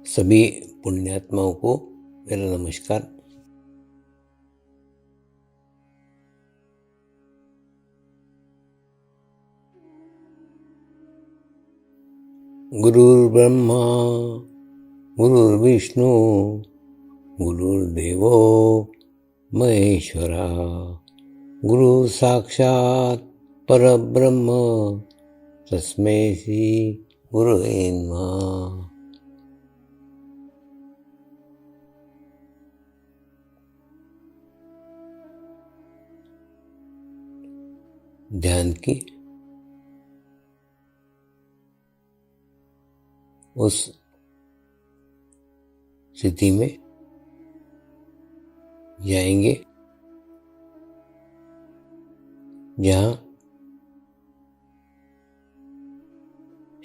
सभी पुण्यात्माओं को मेरा नमस्कार। गुरुर्ब्रह्मा गुरुर्विष्णु गुरुर्देवो महेश्वरा, गुरु साक्षात परब्रह्म तस्मै श्री गुरुवे नमः। ध्यान की उस स्थिति में जाएंगे जहाँ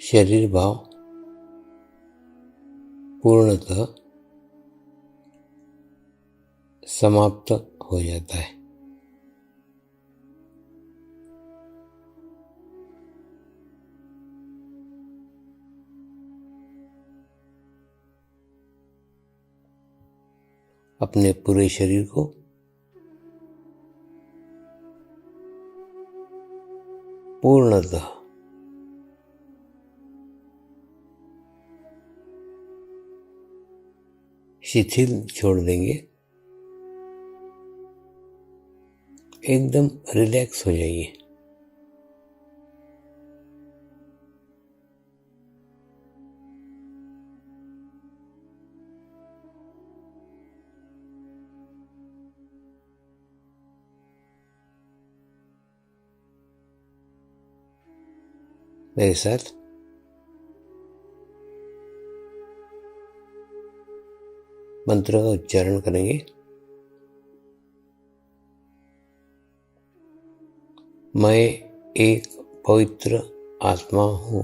शरीर भाव पूर्णतः समाप्त हो जाता है। अपने पूरे शरीर को पूर्णतः शिथिल छोड़ देंगे, एकदम रिलैक्स हो जाइए। मेरे साथ मंत्र का उच्चारण करेंगे। मैं एक पवित्र आत्मा हूँ।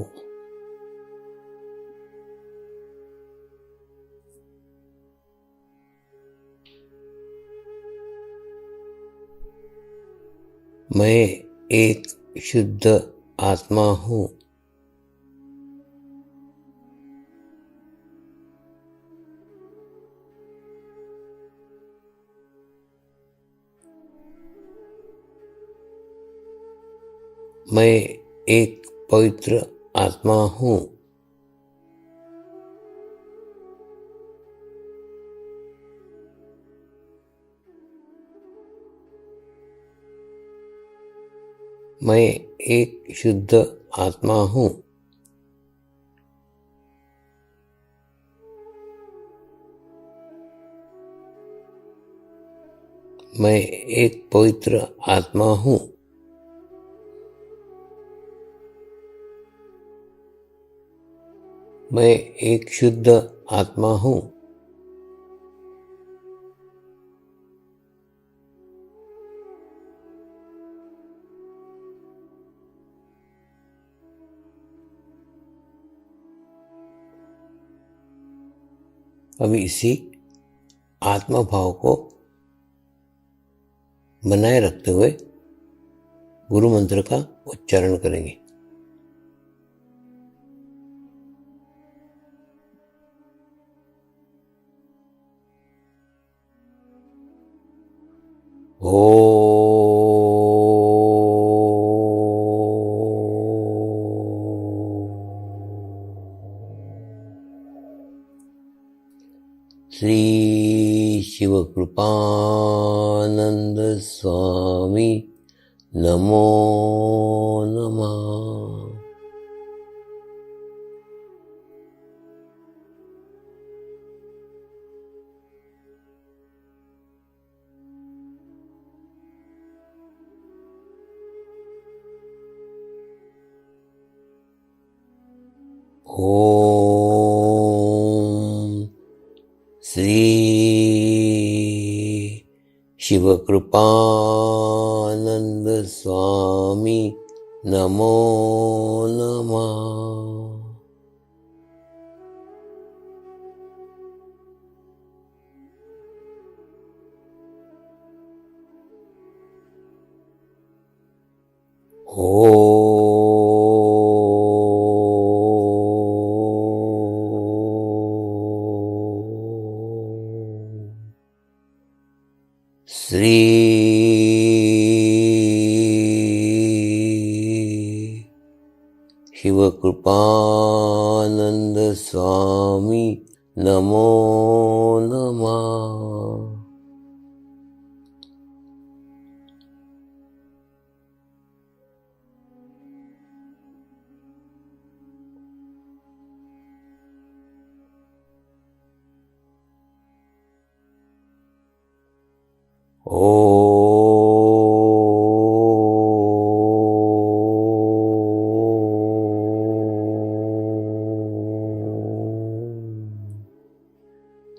मैं एक शुद्ध आत्मा हूँ। मैं एक पवित्र आत्मा हूँ। मैं एक शुद्ध आत्मा हूँ। मैं एक पवित्र आत्मा हूँ। मैं एक शुद्ध आत्मा हूँ। अभी इसी आत्मा भाव को बनाए रखते हुए गुरु मंत्र का उच्चारण करेंगे। श्री शिवकृपानंद स्वामी नमो नमः। ओम श्री शिवकृपानंद स्वामी नमो नमः। शिव कृपानंद स्वामी नमो नमः।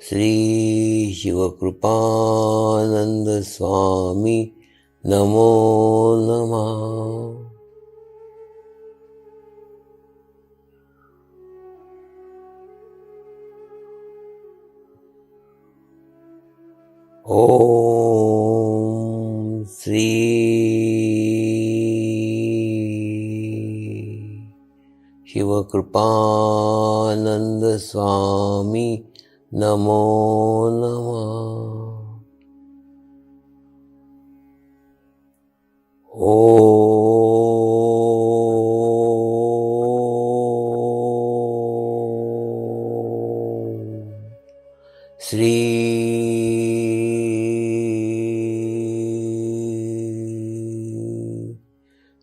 श्री शिवकृपानंद स्वामी नमो नमः। ओम श्री शिवकृपानंद स्वामी नमो नमः। श्री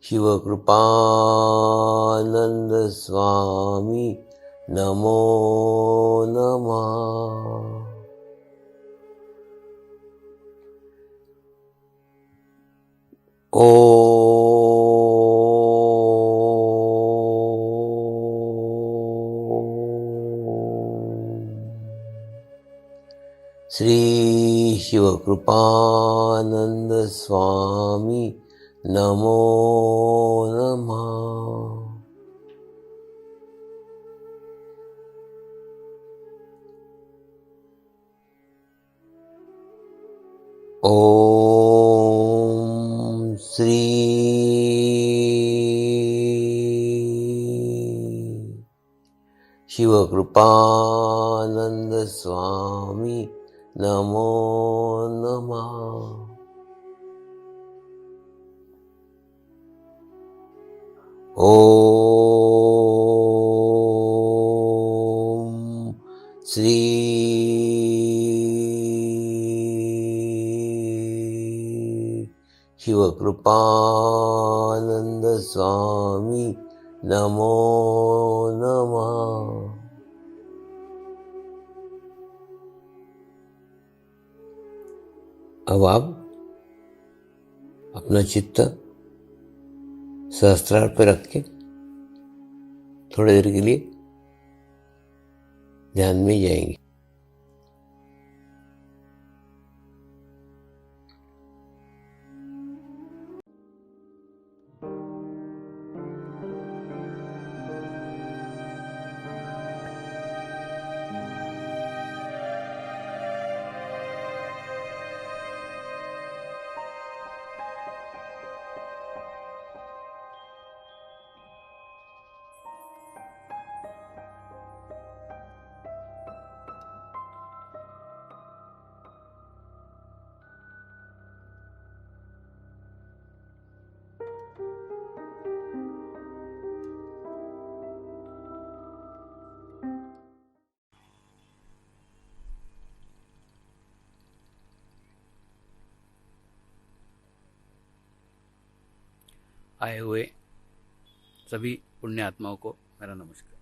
शिवकृपानंद स्वामी नमो नमः। श्री शिवकृपानंद स्वामी नमो नमः। ओम श्री शिवकृपानंद स्वामी नमो नमः। ओम श्री शिवकृपानंद स्वामी नमो नमः। अब आप अपना चित्त सहस्त्रार पर रख के थोड़ी देर के लिए ध्यान में जाएंगे। आए हुए सभी पुण्य आत्माओं को मेरा नमस्कार।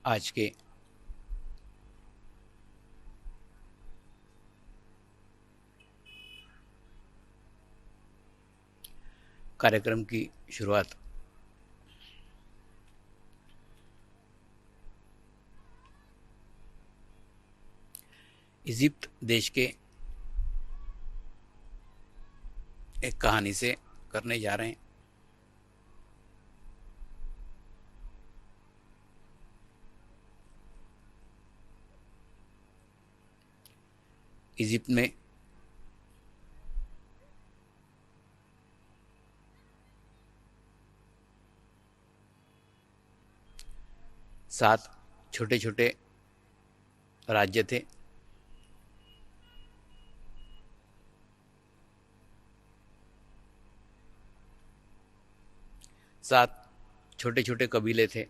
आज के कार्यक्रम की शुरुआत इजिप्ट देश के एक कहानी से करने जा रहे हैं। इजिप्ट में 7 छोटे छोटे राज्य थे। सात छोटे छोटे कबीले थे।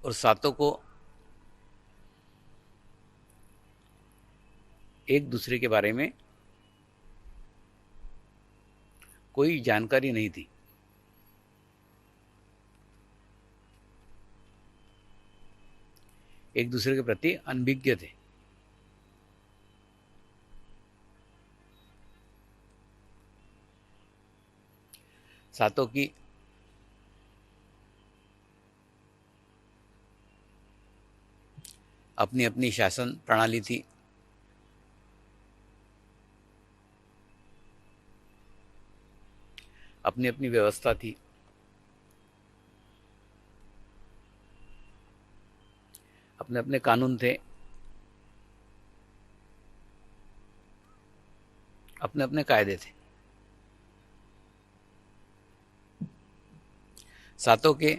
और सातों को एक दूसरे के बारे में कोई जानकारी नहीं थी। एक दूसरे के प्रति अनभिज्ञ थे। सातों की अपनी अपनी शासन प्रणाली थी। अपनी अपनी व्यवस्था थी। अपने अपने कानून थे। अपने अपने कायदे थे। सातों के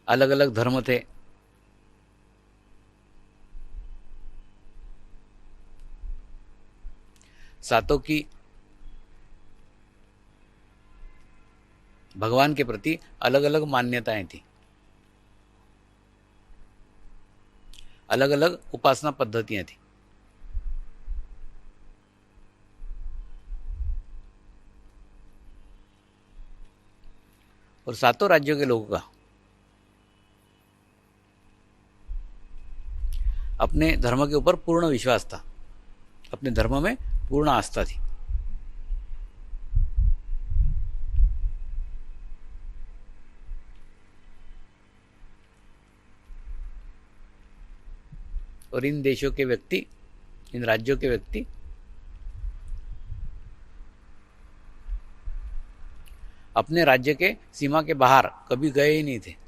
अलग अलग धर्म थे। सातों की भगवान के प्रति अलग अलग मान्यताएं थी। अलग अलग उपासना पद्धतियां थी। और सातों राज्यों के लोगों का अपने धर्म के ऊपर पूर्ण विश्वास था। अपने धर्म में पूर्ण आस्था थी। और इन देशों के व्यक्ति, इन राज्यों के व्यक्ति अपने राज्य के सीमा के बाहर कभी गए ही नहीं थे।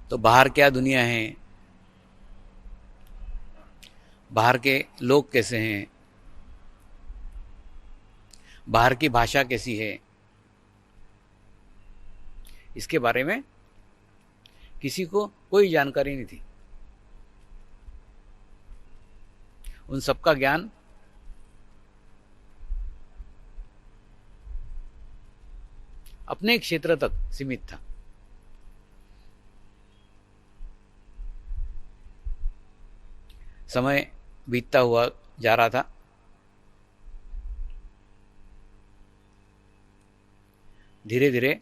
तो बाहर क्या दुनिया है, बाहर के लोग कैसे हैं, बाहर की भाषा कैसी है, इसके बारे में किसी को कोई जानकारी नहीं थी। उन सबका ज्ञान अपने क्षेत्र तक सीमित था। समय बीतता हुआ जा रहा था। धीरे धीरे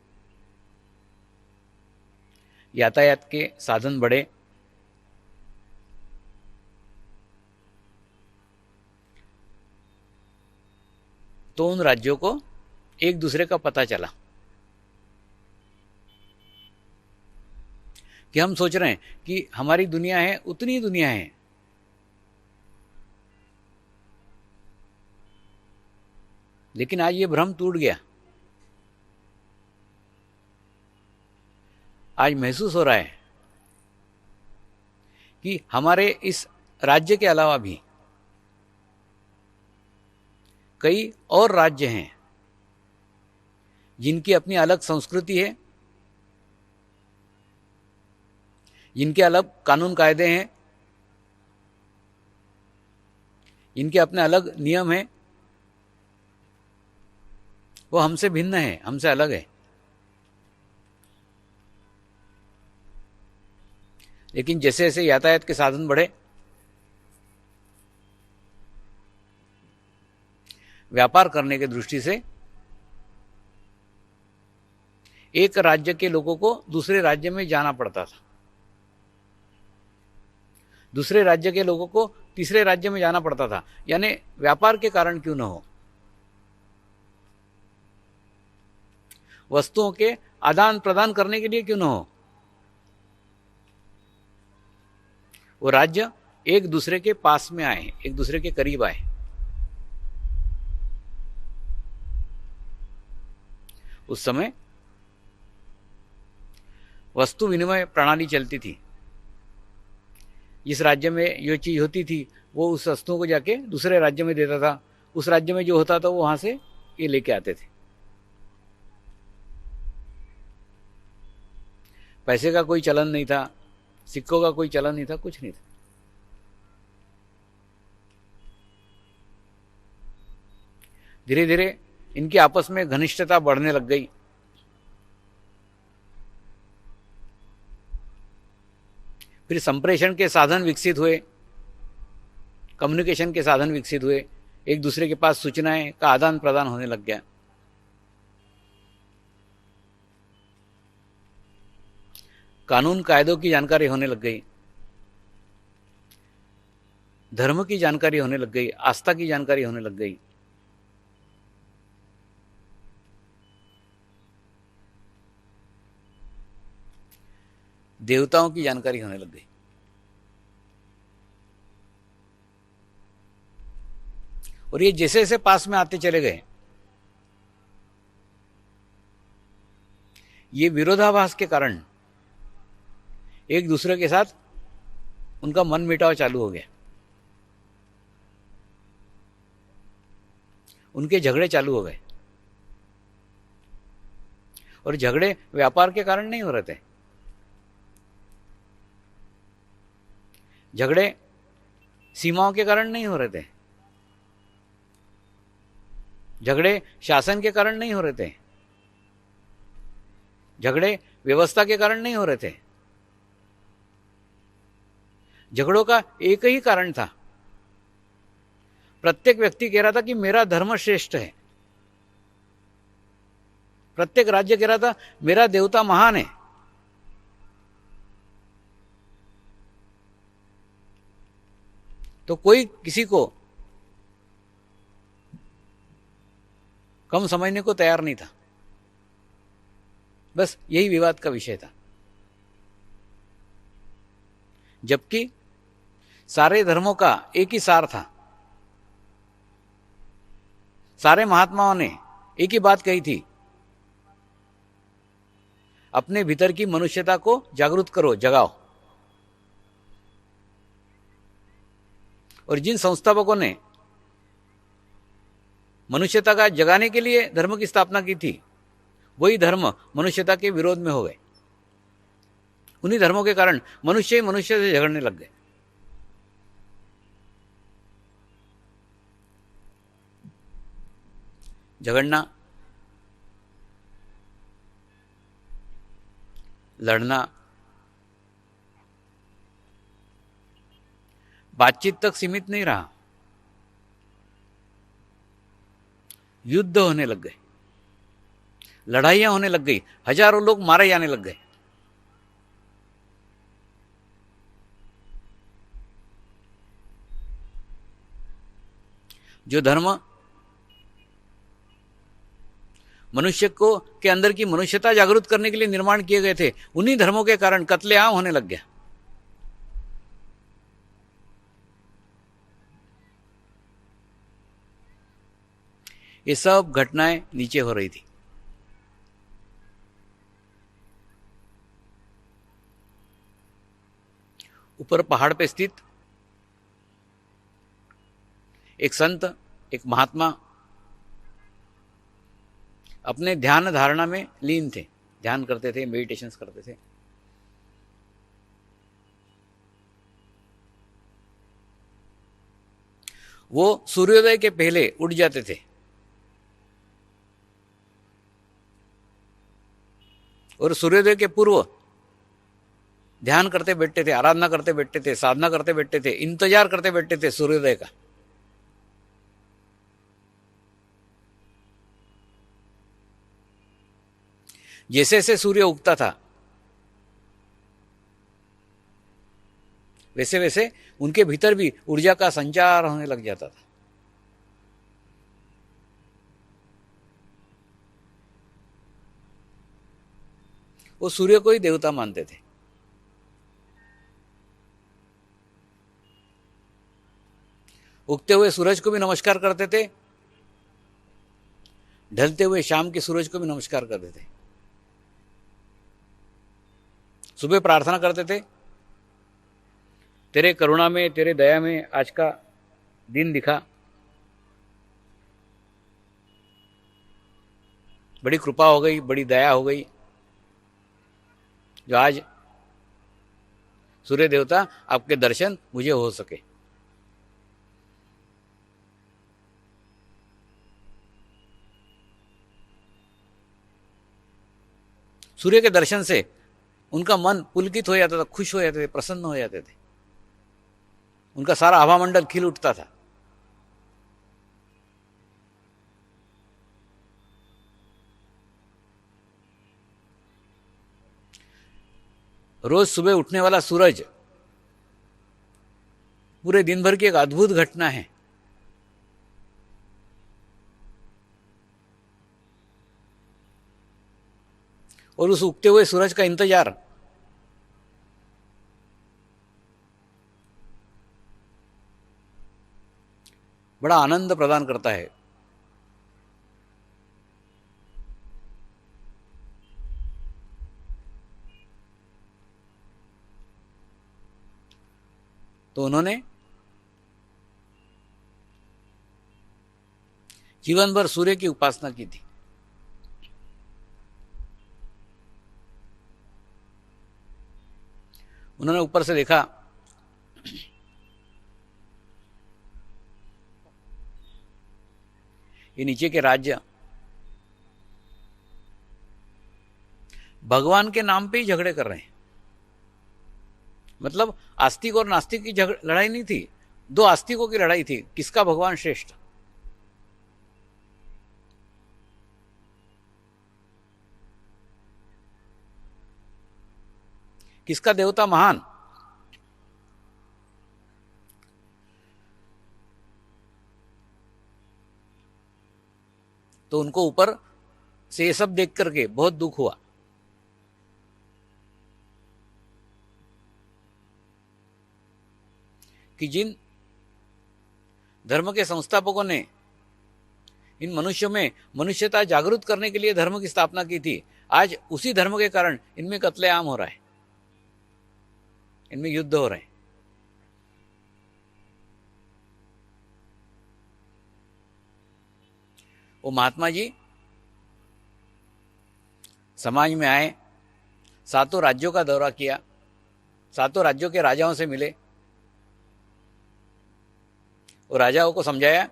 यातायात के साधन बढ़े। तो उन राज्यों को एक दूसरे का पता चला कि हम सोच रहे हैं कि हमारी दुनिया है, उतनी दुनिया है, लेकिन आज ये भ्रम टूट गया। आज महसूस हो रहा है कि हमारे इस राज्य के अलावा भी कई और राज्य हैं जिनकी अपनी अलग संस्कृति है, जिनके अलग कानून कायदे हैं, जिनके अपने अलग नियम हैं। वो हमसे भिन्न है, हमसे अलग है। लेकिन जैसे जैसे यातायात के साधन बढ़े, व्यापार करने की दृष्टि से एक राज्य के लोगों को दूसरे राज्य में जाना पड़ता था। दूसरे राज्य के लोगों को तीसरे राज्य में जाना पड़ता था। यानी व्यापार के कारण क्यों न हो, वस्तुओं के आदान प्रदान करने के लिए क्यों न हो, वो राज्य एक दूसरे के पास में आए, एक दूसरे के करीब आए। उस समय वस्तु विनिमय प्रणाली चलती थी। जिस राज्य में ये चीज होती थी वो उस वस्तुओं को जाके दूसरे राज्य में देता था, उस राज्य में जो होता था वो वहां से ये लेके आते थे। पैसे का कोई चलन नहीं था, सिक्कों का कोई चलन नहीं था, कुछ नहीं था। धीरे धीरे इनकी आपस में घनिष्ठता बढ़ने लग गई। फिर संप्रेषण के साधन विकसित हुए, कम्युनिकेशन के साधन विकसित हुए, एक दूसरे के पास सूचनाएं का आदान प्रदान होने लग गया। कानून कायदों की जानकारी होने लग गई, धर्म की जानकारी होने लग गई, आस्था की जानकारी होने लग गई। देवताओं की जानकारी होने लग गई। और ये जैसे जैसे पास में आते चले गए, ये विरोधाभास के कारण एक दूसरे के साथ उनका मन मिटाव चालू हो गया, उनके झगड़े चालू हो गए। और झगड़े व्यापार के कारण नहीं हो रहे थे, झगड़े सीमाओं के कारण नहीं हो रहे थे, झगड़े शासन के कारण नहीं हो रहे थे, झगड़े व्यवस्था के कारण नहीं हो रहे थे। झगड़ों का एक ही कारण था, प्रत्येक व्यक्ति कह रहा था कि मेरा धर्म श्रेष्ठ है, प्रत्येक राज्य कह रहा था मेरा देवता महान है। तो कोई किसी को कम समझने को तैयार नहीं था। बस यही विवाद का विषय था। जबकि सारे धर्मों का एक ही सार था, सारे महात्माओं ने एक ही बात कही थी, अपने भीतर की मनुष्यता को जागरूक करो, जगाओ। और जिन संस्थापकों ने मनुष्यता का जगाने के लिए धर्म की स्थापना की थी, वही धर्म मनुष्यता के विरोध में हो गए। उन्हीं धर्मों के कारण मनुष्य ही मनुष्य से झगड़ने लग गए। झगड़ना, लड़ना बातचीत तक सीमित नहीं रहा, युद्ध होने लग गए, लड़ाइयां होने लग गई, हजारों लोग मारे जाने लग गए। जो धर्म मनुष्य को के अंदर की मनुष्यता जागरूक करने के लिए निर्माण किए गए थे, उन्हीं धर्मों के कारण कत्लेआम होने लग गया। ये सब घटनाएं नीचे हो रही थी। ऊपर पहाड़ पे स्थित एक संत, एक महात्मा अपने ध्यान धारणा में लीन थे, ध्यान करते थे, मेडिटेशंस करते थे। वो सूर्योदय के पहले उठ जाते थे और सूर्योदय के पूर्व ध्यान करते बैठते थे, आराधना करते बैठते थे, साधना करते बैठते थे, इंतजार करते बैठते थे सूर्योदय का। जैसे जैसे सूर्य उगता था वैसे वैसे उनके भीतर भी ऊर्जा का संचार होने लग जाता था। वो सूर्य को ही देवता मानते थे। उगते हुए सूरज को भी नमस्कार करते थे, ढलते हुए शाम के सूरज को भी नमस्कार करते थे। सुबह प्रार्थना करते थे, तेरे करुणा में, तेरे दया में आज का दिन दिखा, बड़ी कृपा हो गई, बड़ी दया हो गई जो आज सूर्य देवता आपके दर्शन मुझे हो सके। सूर्य के दर्शन से उनका मन पुलकित हो जाता था, खुश हो जाते थे, प्रसन्न हो जाते थे, उनका सारा आभामंडल खिल उठता था। रोज सुबह उठने वाला सूरज पूरे दिन भर की एक अद्भुत घटना है। और उस उगते हुए सूरज का इंतजार बड़ा आनंद प्रदान करता है। तो उन्होंने जीवन भर सूर्य की उपासना की थी। उन्होंने ऊपर से देखा ये नीचे के राज्य भगवान के नाम पे ही झगड़े कर रहे हैं। मतलब आस्तिक और नास्तिक की लड़ाई नहीं थी, दो आस्तिकों की लड़ाई थी, किसका भगवान श्रेष्ठ, किसका देवता महान। तो उनको ऊपर से ये सब देख करके बहुत दुख हुआ। कि जिन धर्म के संस्थापकों ने इन मनुष्यों में मनुष्यता जागृत करने के लिए धर्म की स्थापना की थी, आज उसी धर्म के कारण इनमें कत्लेआम हो रहा है, इनमें युद्ध हो रहे हैं। वो महात्मा जी समाज में आए, सातों राज्यों का दौरा किया, सातों राज्यों के राजाओं से मिले और राजाओं को समझाया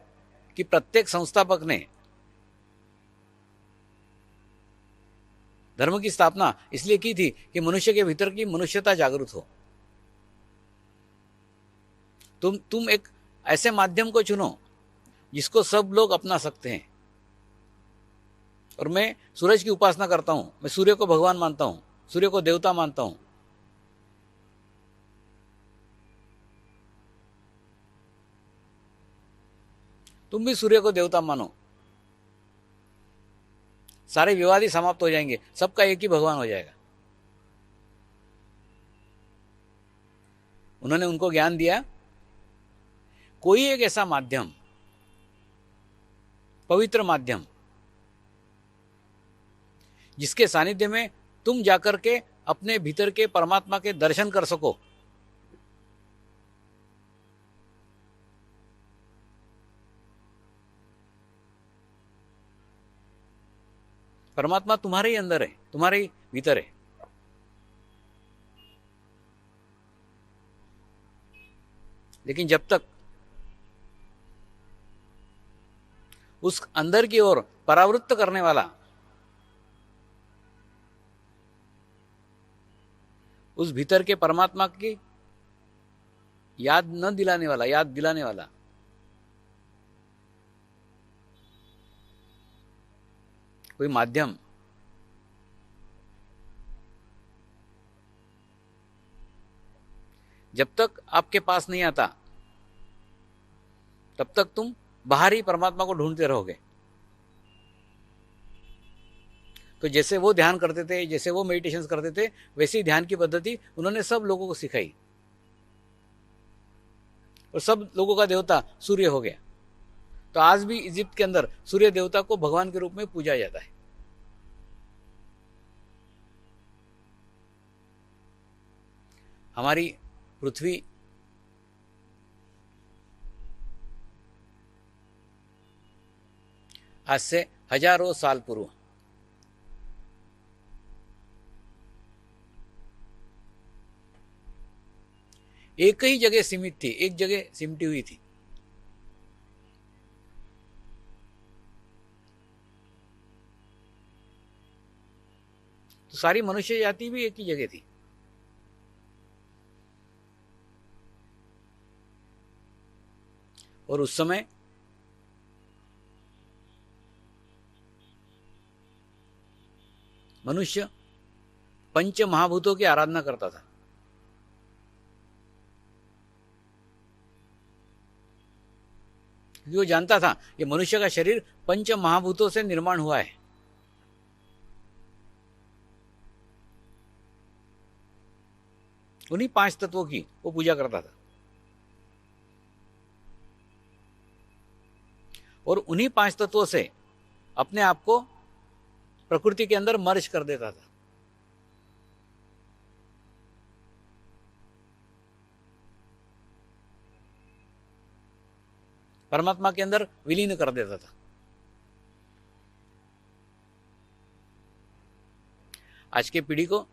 कि प्रत्येक संस्थापक ने धर्म की स्थापना इसलिए की थी कि मनुष्य के भीतर की मनुष्यता जागृत हो। तुम एक ऐसे माध्यम को चुनो जिसको सब लोग अपना सकते हैं। और मैं सूरज की उपासना करता हूं, मैं सूर्य को भगवान मानता हूं, सूर्य को देवता मानता हूं। तुम भी सूर्य को देवता मानो, सारे विवाद ही समाप्त हो जाएंगे, सबका एक ही भगवान हो जाएगा। उन्होंने उनको ज्ञान दिया, कोई एक ऐसा माध्यम, पवित्र माध्यम, जिसके सानिध्य में तुम जाकर के अपने भीतर के परमात्मा के दर्शन कर सको। परमात्मा तुम्हारे ही अंदर है, तुम्हारे ही भीतर है। लेकिन जब तक उस अंदर की ओर परावृत्त करने वाला, उस भीतर के परमात्मा की याद न दिलाने वाला, याद दिलाने वाला कोई माध्यम जब तक आपके पास नहीं आता, तब तक तुम बाहरी परमात्मा को ढूंढते रहोगे। तो जैसे वो ध्यान करते थे, जैसे वो मेडिटेशन करते थे, वैसी ध्यान की पद्धति उन्होंने सब लोगों को सिखाई। और सब लोगों का देवता सूर्य हो गया। तो आज भी इजिप्ट के अंदर सूर्य देवता को भगवान के रूप में पूजा जाता है। हमारी पृथ्वी आज से हजारों साल पूर्व एक ही जगह सीमित थी, एक जगह सिमटी हुई थी। तो सारी मनुष्य जाति भी एक ही जगह थी। और उस समय मनुष्य पंच महाभूतों की आराधना करता था। क्योंकि वो जानता था कि मनुष्य का शरीर पंच महाभूतों से निर्माण हुआ है। उन्हीं 5 तत्वों की वो पूजा करता था और उन्हीं 5 तत्वों से अपने आप को प्रकृति के अंदर मर्ज कर देता था। परमात्मा के अंदर विलीन कर देता था। आज की पीढ़ी को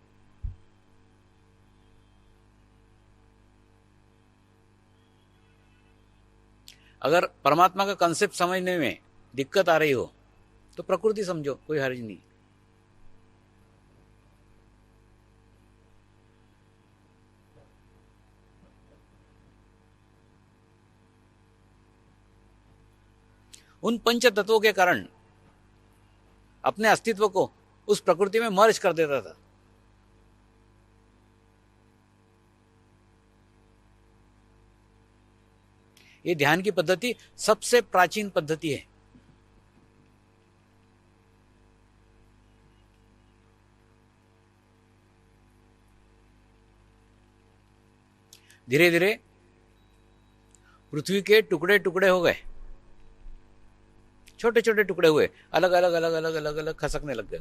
अगर परमात्मा का कंसेप्ट समझने में दिक्कत आ रही हो तो प्रकृति समझो, कोई हर्ज नहीं। उन पंच तत्वों के कारण अपने अस्तित्व को उस प्रकृति में मर्ज कर देता था। ये ध्यान की पद्धति सबसे प्राचीन पद्धति है। धीरे धीरे पृथ्वी के टुकड़े टुकड़े हो गए, छोटे छोटे टुकड़े हुए, अलग अलग अलग अलग अलग अलग खसकने लग गए।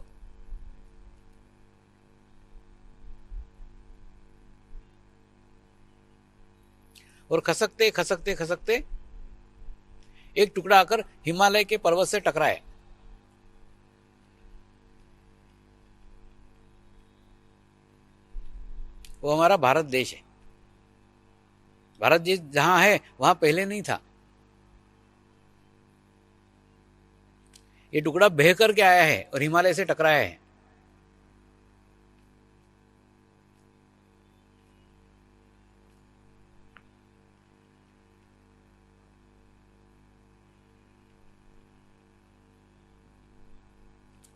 और खसकते खसकते खसकते एक टुकड़ा आकर हिमालय के पर्वत से टकराया। वो हमारा भारत देश है। भारत देश जहां है वहां पहले नहीं था। ये टुकड़ा बह करके आया है और हिमालय से टकराया है।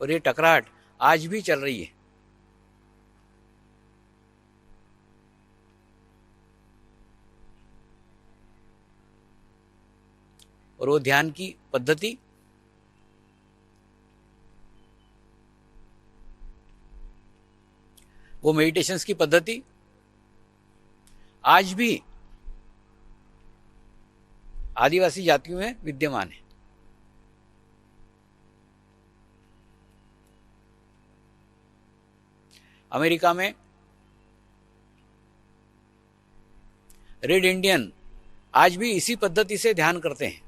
और ये टकराहट आज भी चल रही है। और वो ध्यान की पद्धति वो मेडिटेशंस की पद्धति आज भी आदिवासी जातियों में विद्यमान है। अमेरिका में रेड इंडियन आज भी इसी पद्धति से ध्यान करते हैं।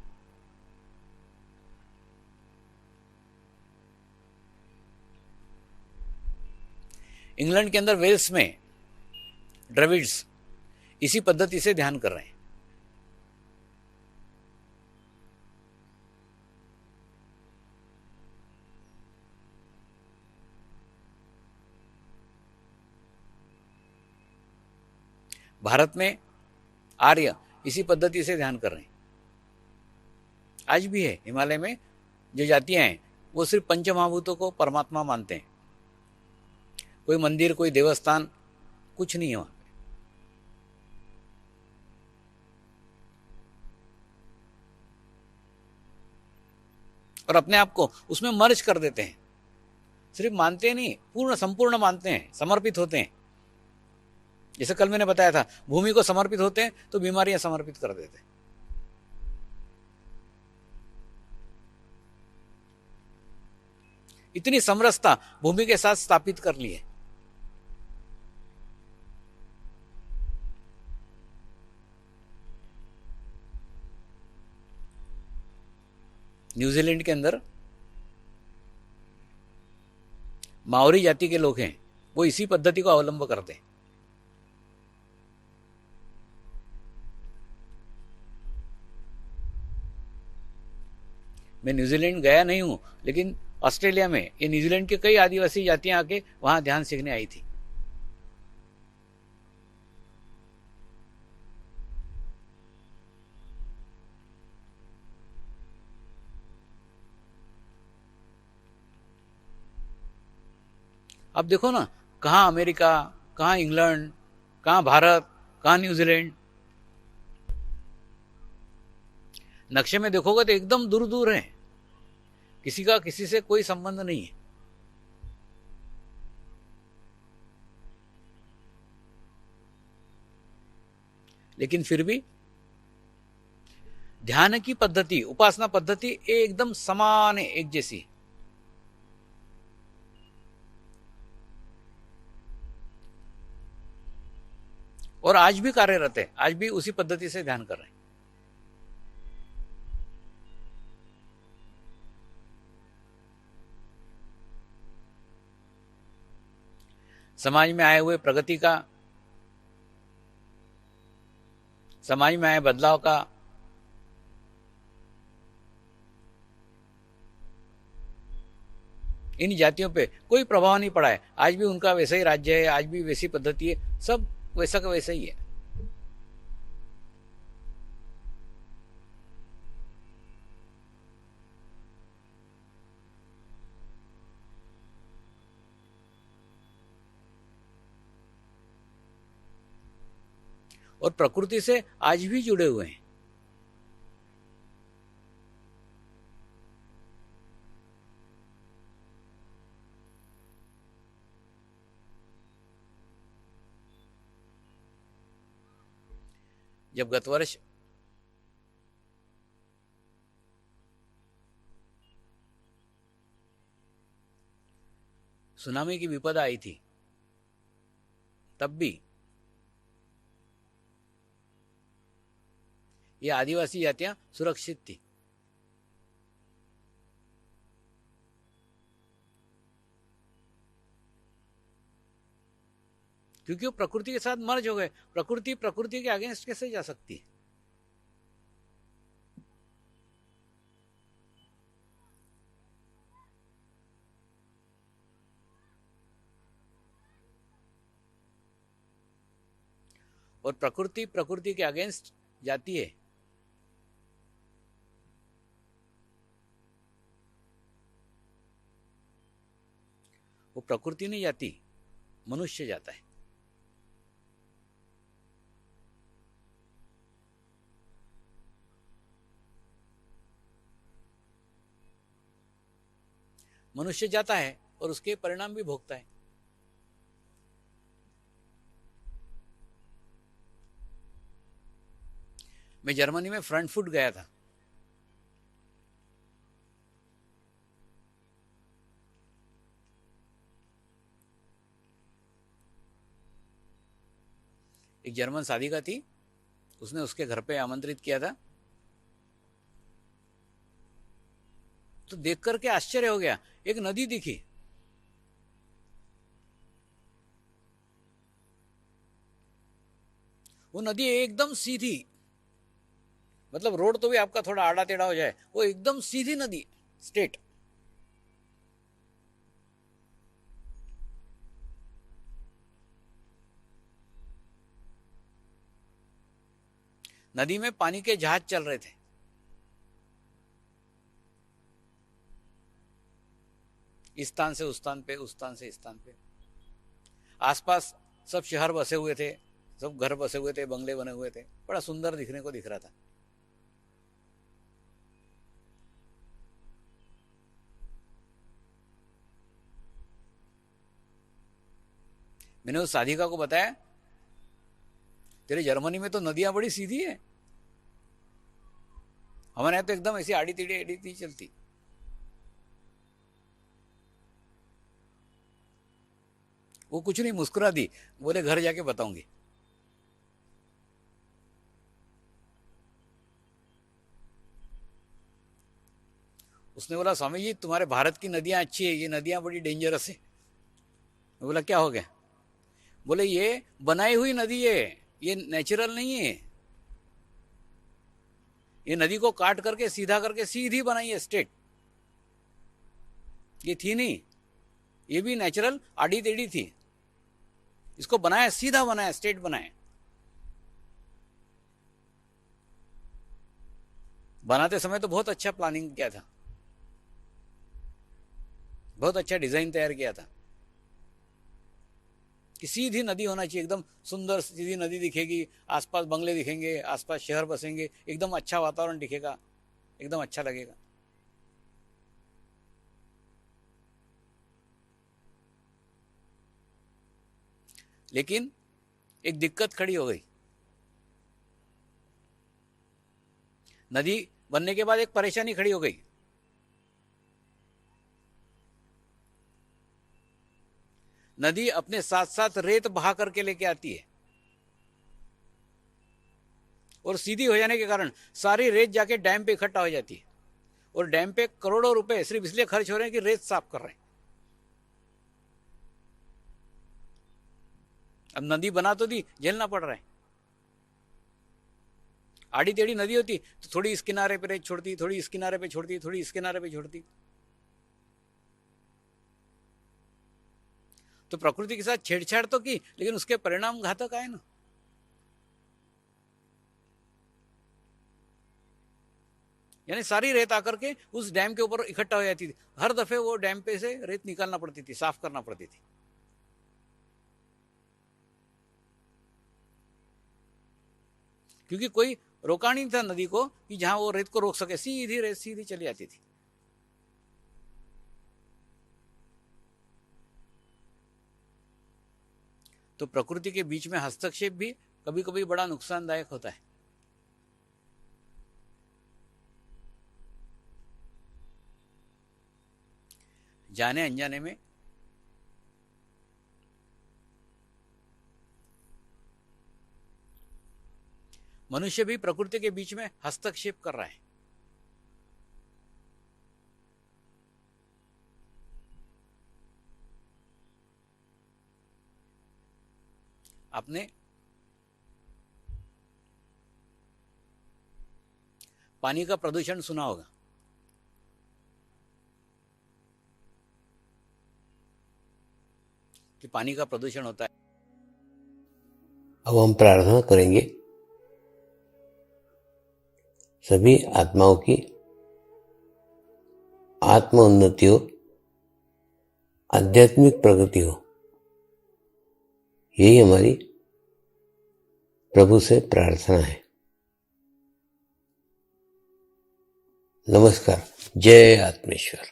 इंग्लैंड के अंदर वेल्स में द्रविड्स इसी पद्धति से ध्यान कर रहे हैं। भारत में आर्य इसी पद्धति से ध्यान कर रहे हैं। आज भी है। हिमालय में जो जातियां हैं वो सिर्फ पंचमहाभूतों को परमात्मा मानते हैं। कोई मंदिर, कोई देवस्थान कुछ नहीं है वहां पे। और अपने आप को उसमें मर्ज कर देते हैं। सिर्फ मानते नहीं, पूर्ण संपूर्ण मानते हैं, समर्पित होते हैं। जैसे कल मैंने बताया था, भूमि को समर्पित होते हैं तो बीमारियां समर्पित कर देते हैं। इतनी समरसता भूमि के साथ स्थापित कर ली है। न्यूजीलैंड के अंदर माओरी जाति के लोग हैं, वो इसी पद्धति को अवलंब करते हैं। मैं न्यूजीलैंड गया नहीं हूं, लेकिन ऑस्ट्रेलिया में ये न्यूजीलैंड के कई आदिवासी जातियां आके वहां ध्यान सीखने आई थी। अब देखो ना, कहाँ अमेरिका, कहाँ इंग्लैंड, कहाँ भारत, कहाँ न्यूजीलैंड। नक्शे में देखोगे तो एकदम दूर दूर है, किसी का किसी से कोई संबंध नहीं है। लेकिन फिर भी ध्यान की पद्धति, उपासना पद्धति एकदम समान है, एक जैसी। और आज भी कार्यरत है, आज भी उसी पद्धति से ध्यान कर रहे हैं। समाज में आए हुए प्रगति का, समाज में आए बदलाव का, इन जातियों पे कोई प्रभाव नहीं पड़ा है। आज भी उनका वैसा ही राज्य है, आज भी वैसी पद्धति है, सब वैसा का वैसा ही है। और प्रकृति से आज भी जुड़े हुए हैं। जब गत वर्ष सुनामी की विपदा आई थी, तब भी ये आदिवासी जातियां सुरक्षित थी। क्योंकि वो प्रकृति के साथ मर्ज हो गए। प्रकृति के अगेंस्ट कैसे जा सकती है? और प्रकृति के अगेंस्ट जाती है। वो प्रकृति नहीं जाती, मनुष्य जाता है। मनुष्य जाता है और उसके परिणाम भी भोगता है। मैं जर्मनी में फ्रंटफुट गया था। एक जर्मन साधिका थी, उसने उसके घर पे आमंत्रित किया था। तो देख करके आश्चर्य हो गया, एक नदी दिखी। वो नदी एकदम सीधी, मतलब रोड तो भी आपका थोड़ा आड़ा टेढ़ा हो जाए, वो एकदम सीधी नदी, स्ट्रेट। नदी में पानी के जहाज चल रहे थे। इस स्थान से उस स्थान पे, उस स्थान से इस स्थान पे। आसपास सब शहर बसे हुए थे, सब घर बसे हुए थे, बंगले बने हुए थे। बड़ा सुंदर दिखने को दिख रहा था। मैंने उस साधिका को बताया तेरे जर्मनी में तो नदियां बड़ी सीधी है, हमारे यहाँ तो एकदम ऐसी आड़ी टेढ़ी चलती। वो कुछ नहीं, मुस्कुरा दी, बोले घर जाके बताऊंगी। उसने बोला स्वामी जी तुम्हारे भारत की नदियां अच्छी है, ये नदियां बड़ी डेंजरस है। मैं बोला क्या हो गया? बोले ये बनाई हुई नदी है, ये नेचुरल नहीं है, ये नदी को काट करके सीधा करके सीधी बनाई है स्ट्रेट, ये थी नहीं, ये भी नेचुरल आड़ी टेढ़ी थी, इसको बनाया सीधा, बनाया स्ट्रेट बनाया। बनाते समय तो बहुत अच्छा प्लानिंग किया था, बहुत अच्छा डिजाइन तैयार किया था कि सीधी नदी होना चाहिए, एकदम सुंदर सीधी नदी दिखेगी, आसपास बंगले दिखेंगे, आसपास शहर बसेंगे, एकदम अच्छा वातावरण दिखेगा, एकदम अच्छा लगेगा। लेकिन एक दिक्कत खड़ी हो गई। नदी बनने के बाद एक परेशानी खड़ी हो गई। नदी अपने साथ साथ रेत बहा करके लेके आती है, और सीधी हो जाने के कारण सारी रेत जाके डैम पे इकट्ठा हो जाती है, और डैम पे करोड़ों रुपए सिर्फ इसलिए खर्च हो रहे हैं कि रेत साफ कर रहे हैं। अब नदी बना तो दी, झेलना पड़ रहा है। आड़ी टेढ़ी नदी होती तो थोड़ी इस किनारे पे रेत छोड़ती, थोड़ी इस किनारे पे छोड़ती, थोड़ी इस किनारे पे छोड़ती। तो प्रकृति के साथ छेड़छाड़ तो की, लेकिन उसके परिणाम घातक आए ना। यानी सारी रेत आकर के उस डैम के ऊपर इकट्ठा हो जाती थी, हर दफे वो डैम पे से रेत निकालना पड़ती थी, साफ करना पड़ती थी। क्योंकि कोई रोका नहीं था नदी को कि जहां वो रेत को रोक सके, सीधी रेत सीधी चली आती थी। तो प्रकृति के बीच में हस्तक्षेप भी कभी कभी बड़ा नुकसानदायक होता है। जाने अनजाने में मनुष्य भी प्रकृति के बीच में हस्तक्षेप कर रहा है। आपने पानी का प्रदूषण सुना होगा। कि पानी का प्रदूषण होता है। अब हम प्रार्थना करेंगे सभी आत्माओं की आत्म उन्नति हो, आध्यात्मिक प्रगति हो, यही हमारी प्रभु से प्रार्थना है। नमस्कार। जय आत्मेश्वर।